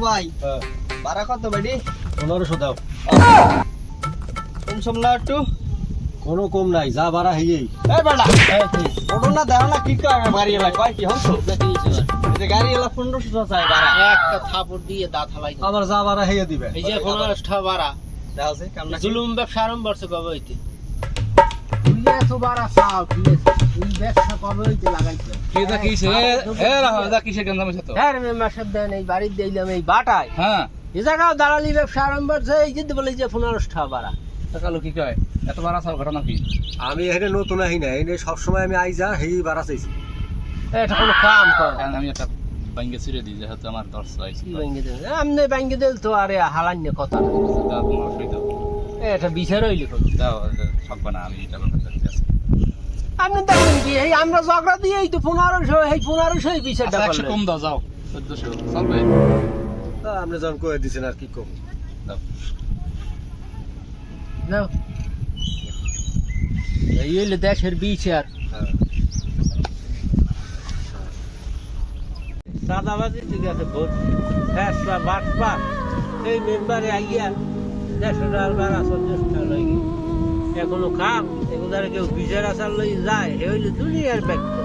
ভাই ভাড়া কত বাড়ি? 1500 দাও। কম সম না একটু? কোনো কম নাই, যা ভাড়া হইয়েই। এই বেটা ওটো না দেখো না কি কয় গাড়ি এলা কয় কি হতো যে গাড়ি এলা 1500 চাই ভাড়া। একটা থাপড় দিয়ে দাঁত হালাই দাও। আমার যা ভাড়া হইয়ে দিবে। এই যে 15টা ভাড়া দেখো সে কামনা জুলুম ব্যবসা আরম্ভ করছে কবে হইতে? তুই এত ভাড়া চাও কি এই ব্যবসা কবে হইতে লাগাইছো? কিটা কিসে এ রাহা দা কিসে গন্ধ মিছে তো হ্যাঁ রে মাসের দেন এই বাড়ি দিলাম এই বাটায় হ্যাঁ এই জায়গাও দালালি ব্যবসা আরম্ভ করছে এই যে বলে যে 15টা ভাড়া টাকা লোক কি কয় এত বড় সব ঘটনা কি আমি এখানে নতুন আহি না, এনে সবসময় আমি আই যা হেই ভাড়া চাইছি। এটা কোনো কাম কর কারণ আমি একটা বাইঙ্গে ছিড়ে দিই যেহেতু আমার দর্শ আইছে কি ভাঙ্গি দেন আমনে ভাঙ্গি দিল তো আরে হালান্য কথা না। দাও তোমার অসুবিধা এটা বিচার হইলি কোন দাও সব না আমি এটা বলতে চাচ্ছি আপনি দেখেন কি এই আমরা ঝগড়া দিয়ে এই তো 1500 এই 1500 বিচারটা আচ্ছা 100 করলেন কম দাও যাও 1400 চলবে আপনি যখন কয়ে দিচ্ছেন আর কি কম। দাও নাও এই হইলে দেশের বিচার সাদাবাজি ঠিক আছে ভোট ফেসলা বাটপা এই মেম্বারে আইয়া 150 টাকার ভাড়া 40 টাকা লাগি এখনো কাম এগুলার কেউ বিচার আসার লই যায় এ হইলে দুনিয়ার ব্যক্তি